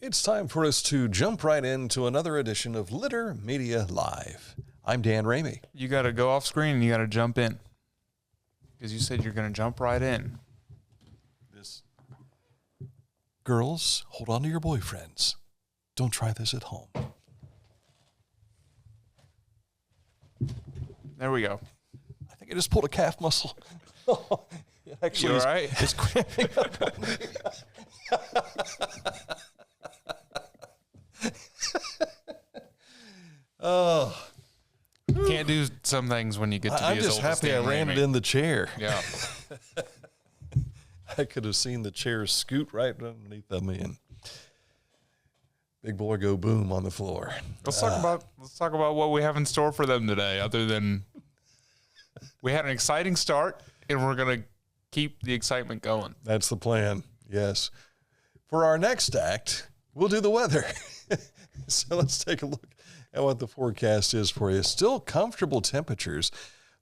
It's time for us to jump right into another edition of Litter Media Live. I'm Dan Ramey. You got to go off screen and you got to jump in. Because you said you're going to jump right in. Girls, hold on to your boyfriends. Don't try this at home. There we go. I think I just pulled a calf muscle. Actually, you all right? It's cramping up on me. Oh. Can't do some things when you get to be I'm as just old as happy I Dan ran Ramey. it in the chair. Yeah. I could have seen the chair scoot right underneath me and big boy go boom on the floor. Let's talk about what we have in store for them today, other than we had an exciting start and we're going to keep the excitement going. That's the plan. Yes. For our next act, we'll do the weather. So let's take a look at what the forecast is for you. Still comfortable temperatures.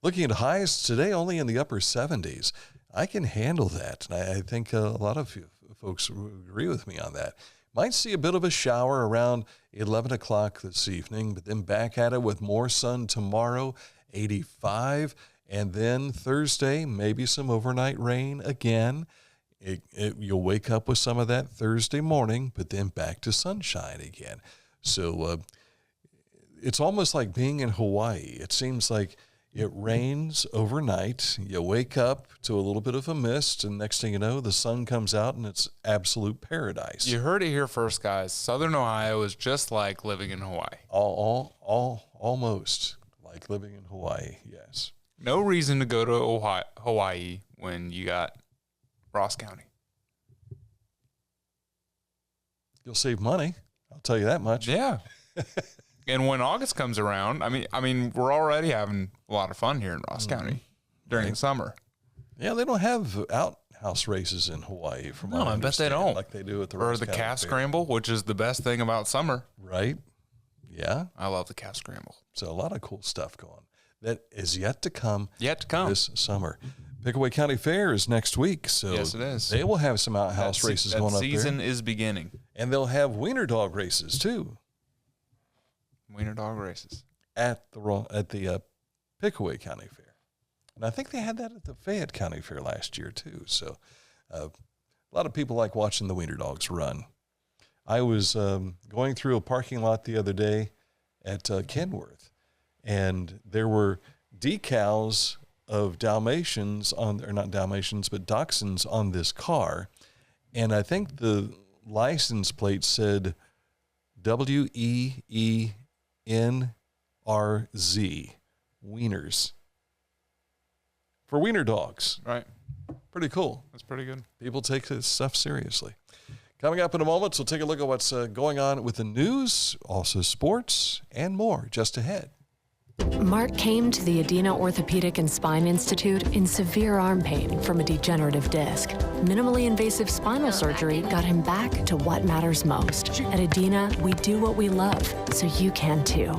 Looking at highs today only in the upper 70s. I can handle that. And I think a lot of folks agree with me on that. Might see a bit of a shower around 11 o'clock this evening, but then back at it with more sun tomorrow, 85. And then Thursday, maybe some overnight rain again. You'll wake up with some of that Thursday morning, but then back to sunshine again. So it's almost like being in Hawaii. It seems like it rains overnight. You wake up to a little bit of a mist, and next thing you know, the sun comes out, and it's absolute paradise. You heard it here first, guys. Southern Ohio is just like living in Hawaii. Almost like living in Hawaii, yes. No reason to go to Hawaii when you got Ross County. You'll save money. I'll tell you that much. Yeah. And when August comes around, I mean, we're already having a lot of fun here in Ross County during the summer. Yeah, they don't have outhouse races in Hawaii. No, I bet they don't. Like they do at the or Ross the County calf Fair. scramble, which is the best thing about summer. Right? Yeah. I love the calf scramble. So a lot of cool stuff going on. That is yet to come. Yet to come. This summer. Pickaway County Fair is next week. So yes, it is. They will have some outhouse races going up there. That season is beginning. And they'll have wiener dog races too. Wiener dog races. At the Pickaway County Fair. And I think they had that at the Fayette County Fair last year too. So a lot of people like watching the wiener dogs run. I was going through a parking lot the other day at Kenworth, and there were decals of Dalmatians or not Dalmatians, but Dachshunds on this car. And I think the license plate said WEENRZ, Wieners. For wiener dogs. Right. Pretty cool. That's pretty good. People take this stuff seriously. Coming up in a moment, we'll take a look at what's going on with the news, also sports, and more just ahead. Mark came to the Adena Orthopedic and Spine Institute in severe arm pain from a degenerative disc. Minimally invasive spinal surgery got him back to what matters most. At Adena, we do what we love, so you can too.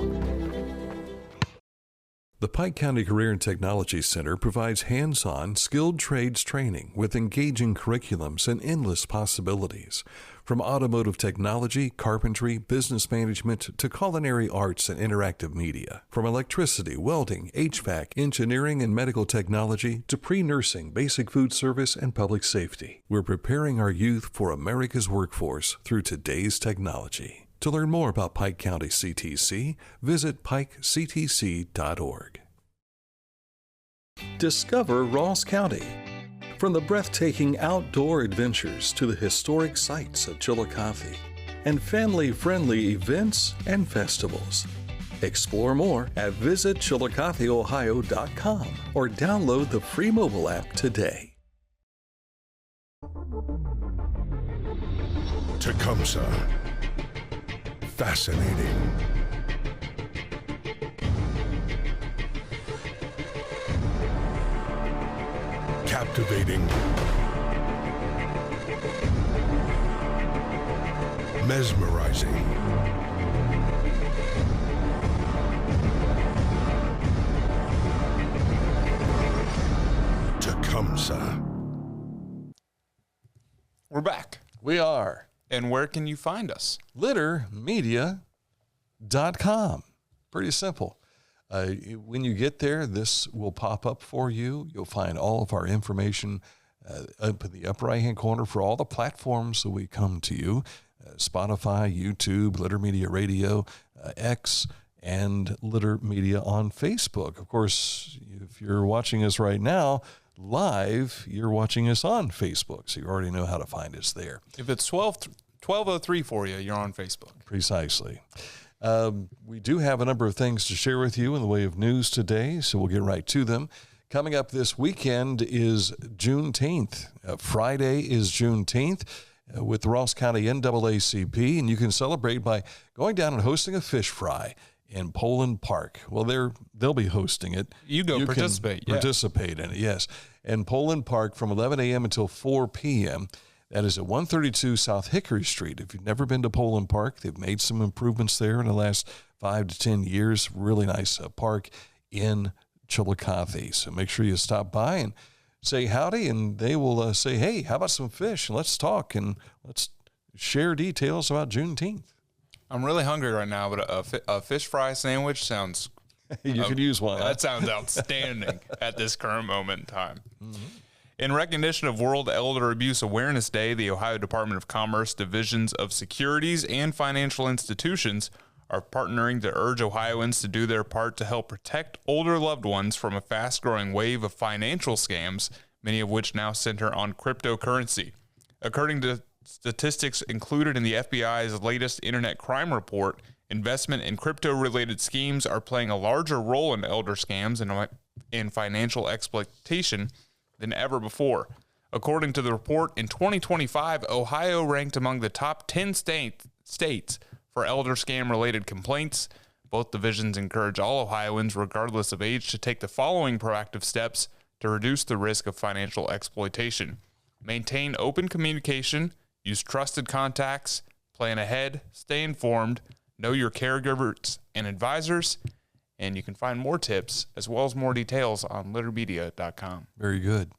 The Pike County Career and Technology Center provides hands-on, skilled trades training with engaging curriculums and endless possibilities. From automotive technology, carpentry, business management, to culinary arts and interactive media. From electricity, welding, HVAC, engineering, and medical technology to pre-nursing, basic food service, and public safety. We're preparing our youth for America's workforce through today's technology. To learn more about Pike County CTC, visit pikectc.org. Discover Ross County. From the breathtaking outdoor adventures to the historic sights of Chillicothe and family-friendly events and festivals. Explore more at visitchillicotheohio.com or download the free mobile app today. Tecumseh. Fascinating. Captivating. Mesmerizing. Tecumseh. We're back. We are. And where can you find us? littermedia.com. Pretty simple. When you get there, this will pop up for you. You'll find all of our information up in the upper right-hand corner for all the platforms that we come to you. Spotify, YouTube, Litter Media Radio, X, and Litter Media on Facebook. Of course, if you're watching us right now live, you're watching us on Facebook, so you already know how to find us there. If it's 12:03 for you, you're on Facebook. Precisely. We do have a number of things to share with you in the way of news today, so we'll get right to them. Coming up this weekend is Juneteenth. Friday is Juneteenth with the Ross County NAACP, and you can celebrate by going down and hosting a fish fry in Poland Park. Well, they'll be hosting it. You participate. Can participate in it, yes. In Poland Park from 11 a.m. until 4 p.m. That is at 132 South Hickory Street. If you've never been to Poland Park, they've made some improvements there in the last 5 to 10 years. Really nice park in Chillicothe. So make sure you stop by and say howdy, and they will say, hey, how about some fish? And let's talk and let's share details about Juneteenth. I'm really hungry right now, but a fish fry sandwich sounds... You could use one. That sounds outstanding at this current moment in time. Mm-hmm. In recognition of World Elder Abuse Awareness Day, the Ohio Department of Commerce Divisions of Securities and Financial Institutions are partnering to urge Ohioans to do their part to help protect older loved ones from a fast-growing wave of financial scams, many of which now center on cryptocurrency. According to statistics included in the FBI's latest Internet Crime Report, investment in crypto-related schemes are playing a larger role in elder scams and financial exploitation than ever before. According to the report, in 2025, Ohio ranked among the top 10 states for elder scam-related complaints. Both divisions encourage all Ohioans, regardless of age, to take the following proactive steps to reduce the risk of financial exploitation. Maintain open communication, use trusted contacts, plan ahead, stay informed, know your caregivers and advisors, and you can find more tips as well as more details on littermedia.com. Very good.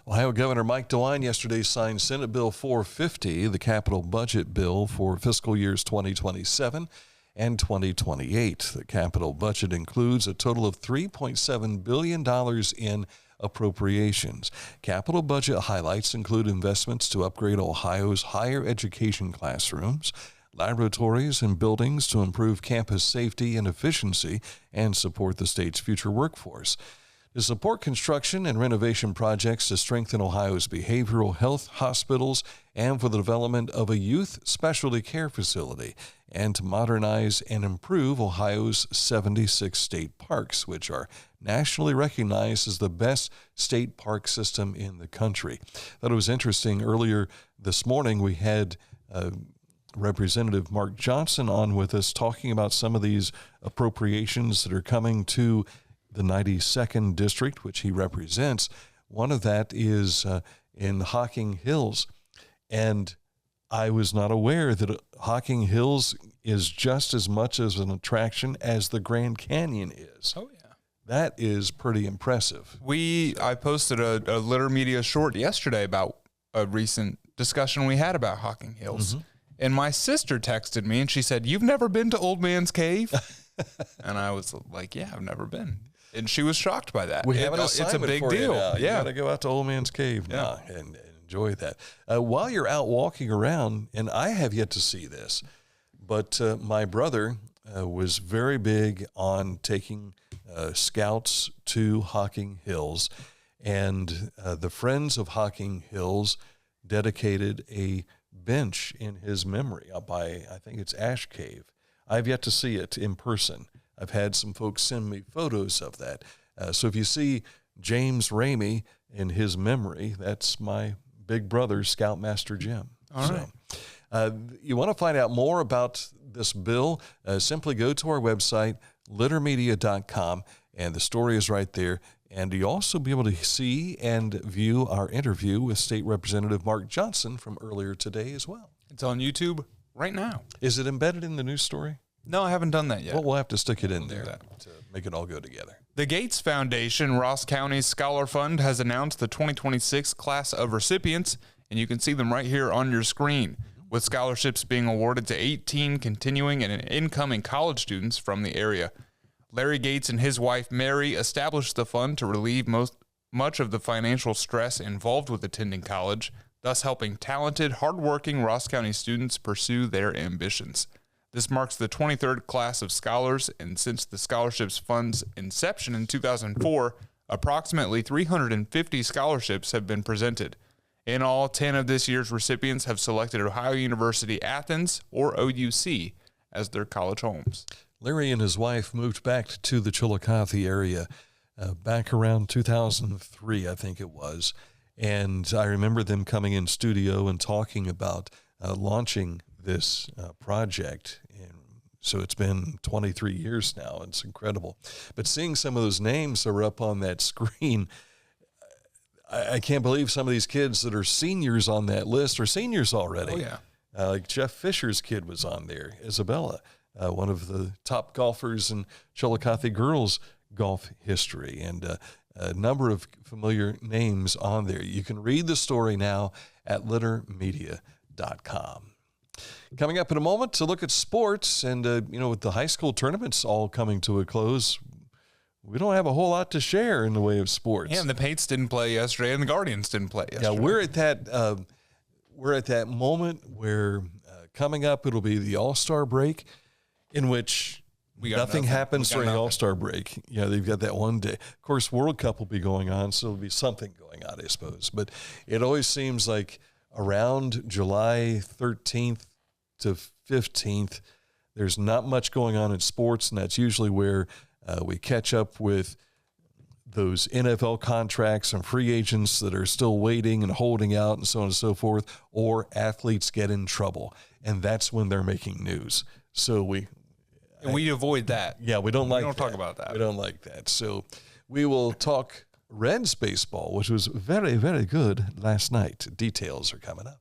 Ohio Governor Mike DeWine yesterday signed Senate Bill 450, the capital budget bill for fiscal years 2027 and 2028. The capital budget includes a total of $3.7 billion in appropriations. Capital budget highlights include investments to upgrade Ohio's higher education classrooms, laboratories and buildings to improve campus safety and efficiency and support the state's future workforce. To support construction and renovation projects to strengthen Ohio's behavioral health hospitals and for the development of a youth specialty care facility, and to modernize and improve Ohio's 76 state parks, which are nationally recognized as the best state park system in the country. I thought it was interesting. Earlier this morning, we had Representative Mark Johnson on with us talking about some of these appropriations that are coming to the 92nd District, which he represents. One of that is in Hocking Hills. And I was not aware that Hocking Hills is just as much as an attraction as the Grand Canyon is. Oh, yeah. That is pretty impressive. I posted a Litter Media short yesterday about a recent discussion we had about Hocking Hills. Mm-hmm. And my sister texted me and she said, "You've never been to Old Man's Cave?" And I was like, "Yeah, I've never been." And she was shocked by that. We have an assignment. It's a big for deal. You now. You got to go out to Old Man's Cave now and enjoy that. While you're out walking around, and I have yet to see this, but my brother was very big on taking scouts to Hocking Hills, and the Friends of Hocking Hills dedicated a bench in his memory up by, I think it's Ash Cave. I've yet to see it in person. I've had some folks send me photos of that. So if you see James Ramey in his memory, that's my big brother, Scoutmaster Jim. All right. You want to find out more about this bill, simply go to our website, littermedia.com, and the story is right there. And you'll also be able to see and view our interview with State Representative Mark Johnson from earlier today as well. It's on YouTube right now. Is it embedded in the news story? No, I haven't done that yet. Well, we'll have to stick it in there to make it all go together. The Gates Foundation, Ross County's Scholar Fund, has announced the 2026 class of recipients, and you can see them right here on your screen. with scholarships being awarded to 18 continuing and incoming college students from the area. Larry Gates and his wife, Mary, established the fund to relieve much of the financial stress involved with attending college, thus helping talented, hardworking Ross County students pursue their ambitions. This marks the 23rd class of scholars, and since the scholarships fund's inception in 2004, approximately 350 scholarships have been presented. In all, 10 of this year's recipients have selected Ohio University Athens, or OUC, as their college homes. Larry and his wife moved back to the Chillicothe area back around 2003, I think it was. And I remember them coming in studio and talking about launching this project. And so it's been 23 years now. It's incredible. But seeing some of those names that are up on that screen, I can't believe some of these kids that are seniors on that list are seniors already. Oh, yeah. Like Jeff Fisher's kid was on there, Isabella, one of the top golfers in Chillicothe girls golf history, and a number of familiar names on there. You can read the story now at littermedia.com. Coming up in a moment to look at sports, and with the high school tournaments all coming to a close, we don't have a whole lot to share in the way of sports. Yeah, and the Paints didn't play yesterday, and the Guardians didn't play yesterday. Yeah, we're at that moment where coming up it'll be the All-Star break, in which nothing happens during the All-Star break. Yeah, they've got that one day. Of course, World Cup will be going on, so there'll be something going on, I suppose. But it always seems like around July 13th to 15th, there's not much going on in sports, and that's usually where we catch up with those NFL contracts and free agents that are still waiting and holding out and so on and so forth, or athletes get in trouble, and that's when they're making news. So we avoid that. Yeah, we don't talk about that. We don't like that. So we will talk Reds baseball, which was very, very good last night. Details are coming up.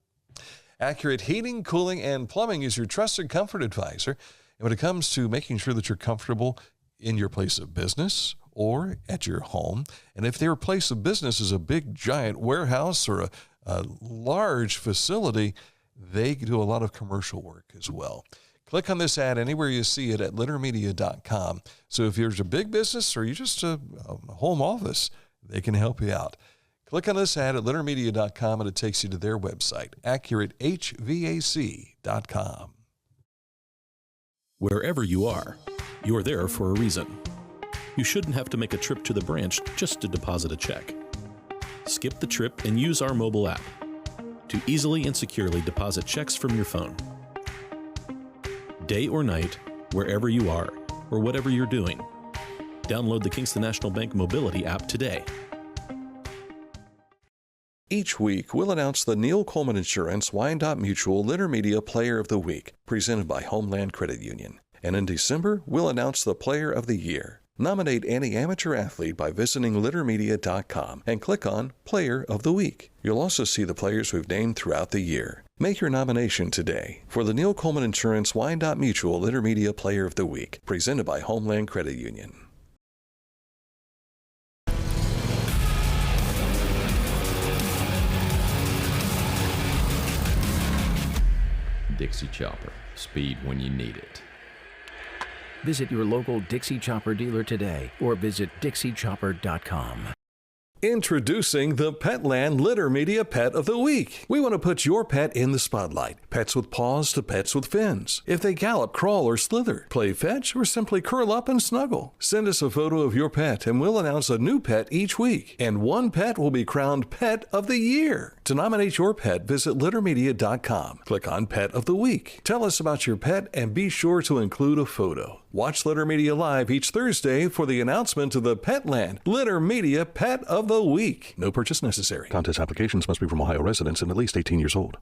Accurate Heating, Cooling, and Plumbing is your trusted comfort advisor. And when it comes to making sure that you're comfortable in your place of business or at your home, and if their place of business is a big, giant warehouse or a large facility, they do a lot of commercial work as well. Click on this ad anywhere you see it at littermedia.com. So if you're a big business or you're just a home office, they can help you out. Click on this ad at littermedia.com and it takes you to their website, accuratehvac.com. Wherever you are, you're there for a reason. You shouldn't have to make a trip to the branch just to deposit a check. Skip the trip and use our mobile app to easily and securely deposit checks from your phone. Day or night, wherever you are, or whatever you're doing. Download the Kingston National Bank Mobility app today. Each week, we'll announce the Neil Coleman Insurance Wyandotte Mutual Litter Media Player of the Week, presented by Homeland Credit Union. And in December, we'll announce the Player of the Year. Nominate any amateur athlete by visiting littermedia.com and click on Player of the Week. You'll also see the players we've named throughout the year. Make your nomination today for the Neil Coleman Insurance Wyandotte Mutual Litter Media Player of the Week, presented by Homeland Credit Union. Dixie Chopper. Speed when you need it. Visit your local Dixie Chopper dealer today or visit DixieChopper.com. Introducing the Petland Litter Media Pet of the Week. We want to put your pet in the spotlight. Pets with paws to pets with fins. If they gallop, crawl, or slither, play fetch, or simply curl up and snuggle. Send us a photo of your pet and we'll announce a new pet each week. And one pet will be crowned Pet of the Year. To nominate your pet, visit littermedia.com. Click on Pet of the Week. Tell us about your pet and be sure to include a photo. Watch Litter Media Live each Thursday for the announcement of the Petland Litter Media Pet of the Week. No purchase necessary. Contest applications must be from Ohio residents and at least 18 years old.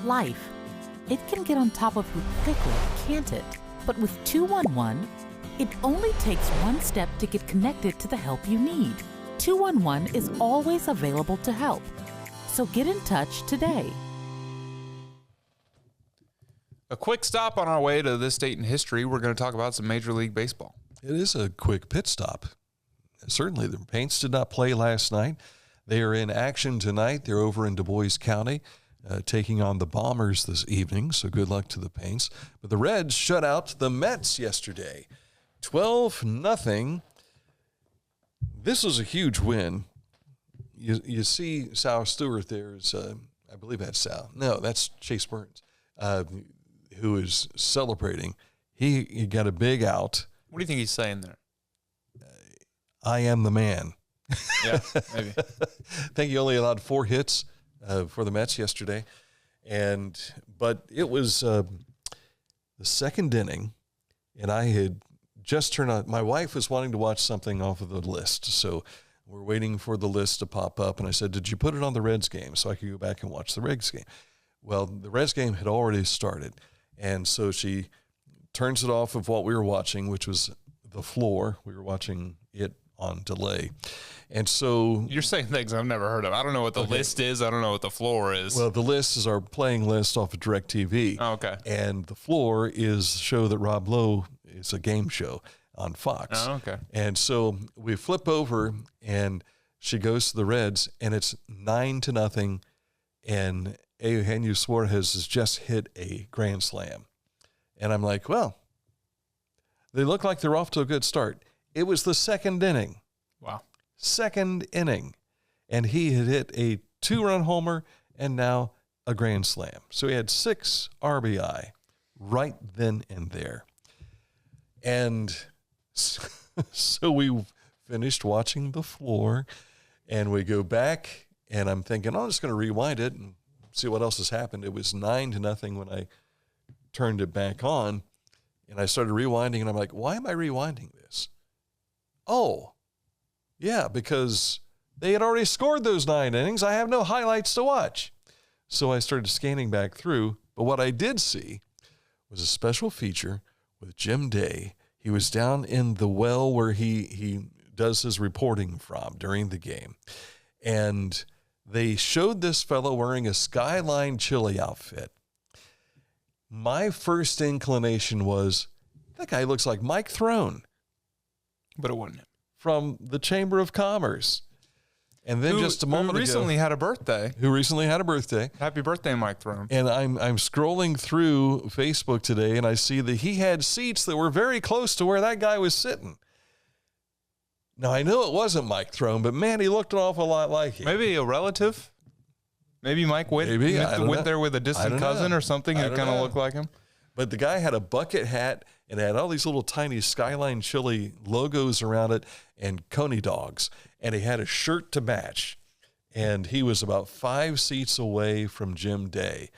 Life. It can get on top of you quickly, can't it? But with 211, it only takes one step to get connected to the help you need. 211 is always available to help. So get in touch today. A quick stop on our way to this date in history. We're going to talk about some Major League Baseball. It is a quick pit stop. Certainly, the Paints did not play last night. They are in action tonight. They're over in Du Bois County, taking on the Bombers this evening, so good luck to the Paints. But the Reds shut out the Mets yesterday, 12-0. This was a huge win. You see Sal Stewart there is, I believe that's Sal. No, that's Chase Burns, who is celebrating. He got a big out. What do you think he's saying there? I am the man. Yeah, maybe. I think he only allowed 4 hits for the Mets yesterday. But it was the second inning, and I had just turned on. My wife was wanting to watch something off of the list, so we're waiting for the list to pop up. And I said, did you put it on the Reds game so I could go back and watch the Reds game? Well, the Reds game had already started, and so she turns it off of what we were watching, which was the floor. We were watching it on delay. And so you're saying things I've never heard of. I don't know what the list is. I don't know what the floor is. Well, the list is our playing list off of DirecTV. Oh, okay. And the floor is a show that Rob Lowe is a game show on Fox. Oh, okay. And so we flip over, and she goes to the Reds, and it's 9-0, and Eugenio Suarez has just hit a grand slam. And I'm like, well, they look like they're off to a good start. It was the second inning. Wow. Second inning. And he had hit a 2-run homer and now a grand slam. So he had 6 RBI right then and there. And so we finished watching the floor, and we go back, and I'm thinking, I'm just going to rewind it and see what else has happened. It was 9-0 when I turned it back on, and I started rewinding, and I'm like, why am I rewinding this? Oh, yeah, because they had already scored those 9 innings. I have no highlights to watch. So I started scanning back through, but what I did see was a special feature with Jim Day. He was down in the well where he does his reporting from during the game, and they showed this fellow wearing a Skyline Chili outfit. My first inclination was, that guy looks like Mike Throne. But it wasn't him. From the Chamber of Commerce. And then just a moment who recently had a birthday. Who recently had a birthday. Happy birthday, Mike Throne. And I'm scrolling through Facebook today, and I see that he had seats that were very close to where that guy was sitting. Now, I know it wasn't Mike Throne, but man, he looked an awful lot like him. Maybe a relative? Maybe Mike went there with a distant cousin or something and kind of looked like him? But the guy had a bucket hat and had all these little tiny Skyline Chili logos around it and Coney dogs. And he had a shirt to match. And he was about 5 seats away from Jim Day.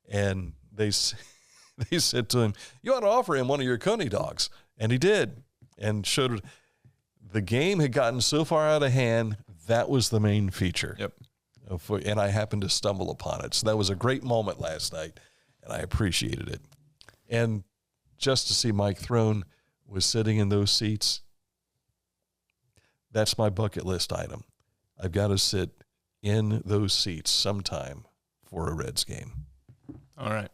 And they said to him, you ought to offer him one of your Coney dogs. And he did. And showed it. The game had gotten so far out of hand, that was the main feature. Yep. And I happened to stumble upon it. So that was a great moment last night, and I appreciated it. And just to see Mike Throne was sitting in those seats, that's my bucket list item. I've got to sit in those seats sometime for a Reds game. All right.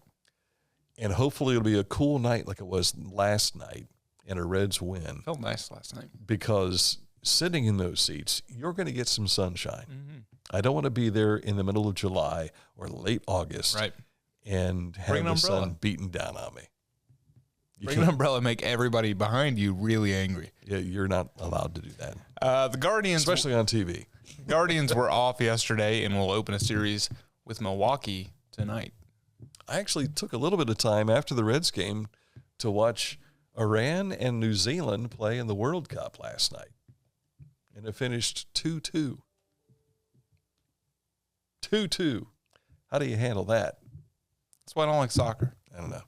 And hopefully it'll be a cool night like it was last night and a Reds win. Felt nice last night. Because sitting in those seats, you're going to get some sunshine. Mm-hmm. I don't want to be there in the middle of July or late August and have the sun beating down on me. Bring an umbrella, make everybody behind you really angry. Yeah, you're not allowed to do that. The Guardians, especially on TV. Guardians were off yesterday and will open a series with Milwaukee tonight. I actually took a little bit of time after the Reds game to watch Iran and New Zealand play in the World Cup last night. And it finished 2-2. 2-2. How do you handle that? That's why I don't like soccer. I don't know.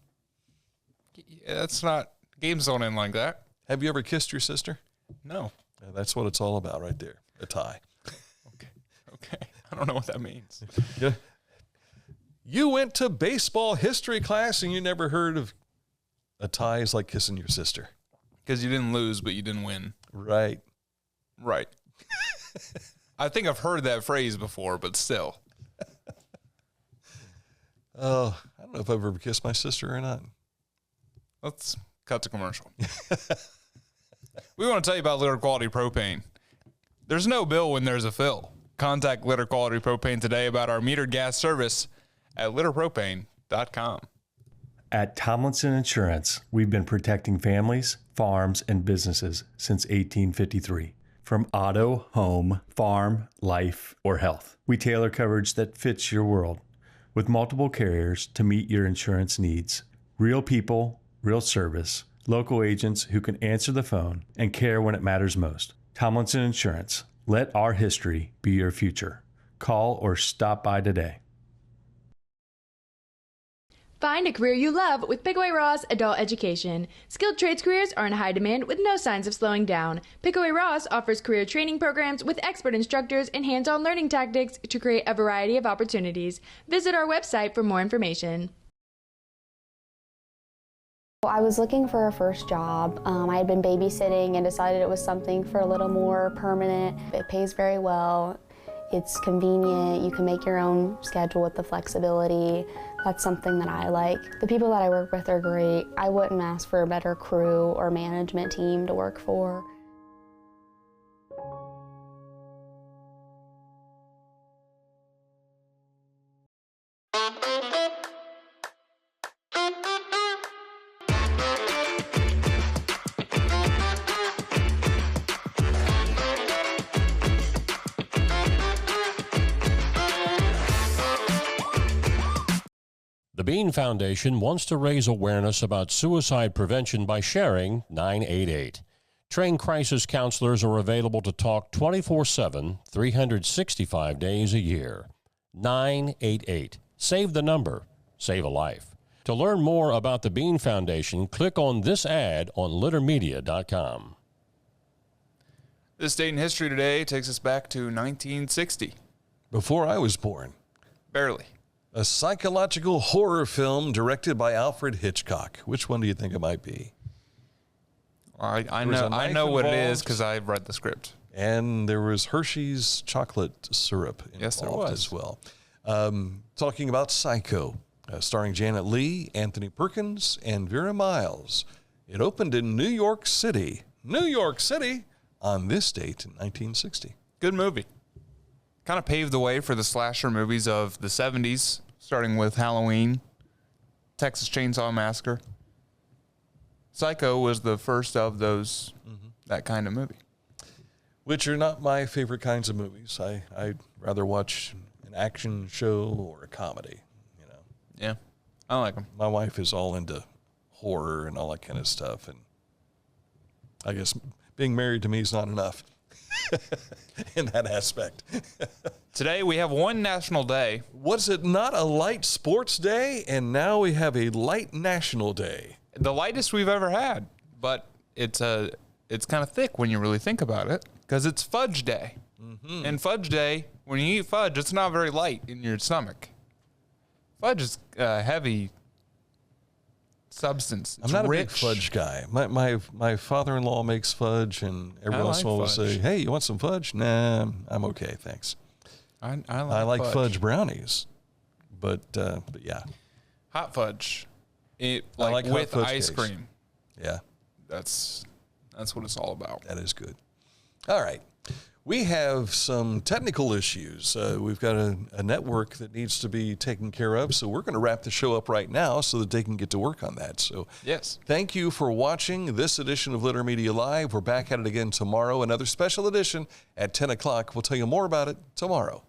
Yeah, that's not, games don't end like that. Have you ever kissed your sister? No. Yeah, that's what it's all about right there. A tie. Okay. I don't know what that means. Yeah. You went to baseball history class and you never heard of a tie is like kissing your sister. Because you didn't lose, but you didn't win. Right. Right. I think I've heard that phrase before, but still. Oh, I don't know if I've ever kissed my sister or not. Let's cut to commercial. We want to tell you about Litter Quality Propane. There's no bill when there's a fill. Contact Litter Quality Propane today about our metered gas service at litterpropane.com. At Tomlinson Insurance, we've been protecting families, farms, and businesses since 1853. From auto, home, farm, life, or health, we tailor coverage that fits your world. With multiple carriers to meet your insurance needs. Real people, real service, local agents who can answer the phone and care when it matters most. Tomlinson Insurance. Let our history be your future. Call or stop by today. Find a career you love with Pickaway Ross Adult Education. Skilled trades careers are in high demand with no signs of slowing down. Pickaway Ross offers career training programs with expert instructors and hands-on learning tactics to create a variety of opportunities. Visit our website for more information. I was looking for a first job. I had been babysitting and decided it was something for a little more permanent. It pays very well. It's convenient. You can make your own schedule with the flexibility. That's something that I like. The people that I work with are great. I wouldn't ask for a better crew or management team to work for. The Bean Foundation wants to raise awareness about suicide prevention by sharing 988. Trained crisis counselors are available to talk 24/7, 365 days a year. 988. Save the number. Save a life. To learn more about the Bean Foundation, click on this ad on littermedia.com. This date in history today takes us back to 1960. Before I was born. Barely. A psychological horror film directed by Alfred Hitchcock. Which one do you think it might be? I know what it is because I've read the script. And there was Hershey's chocolate syrup involved as well. Talking about Psycho, starring Janet Leigh, Anthony Perkins, and Vera Miles. It opened in New York City, on this date in 1960. Good movie. Kind of paved the way for the slasher movies of the 70s, starting with Halloween, Texas Chainsaw Massacre. Psycho was the first of those, that kind of movie. Which are not my favorite kinds of movies. I'd rather watch an action show or a comedy, you know. Yeah, I like them. My wife is all into horror and all that kind of stuff, and I guess being married to me is not enough. In that aspect. Today we have one national day. Was it not a light sports day? And now we have a light national day. The lightest we've ever had, but it's kind of thick when you really think about it because it's Fudge Day. Mm-hmm. And Fudge Day, when you eat fudge, it's not very light in your stomach. Fudge is heavy substance. It's I'm not rich. a big fudge guy. My father-in-law makes fudge, and every once in a while will say, "Hey, you want some fudge?" Nah, I'm okay, thanks. I like fudge brownies, but yeah, hot fudge, I like with hot fudge ice cakes. cream. Yeah, that's what it's all about. That is good. All right. We have some technical issues. We've got a network that needs to be taken care of, so we're going to wrap the show up right now so that they can get to work on that. So yes, thank you for watching this edition of Litter Media Live. We're back at it again tomorrow, another special edition at 10 o'clock. We'll tell you more about it tomorrow.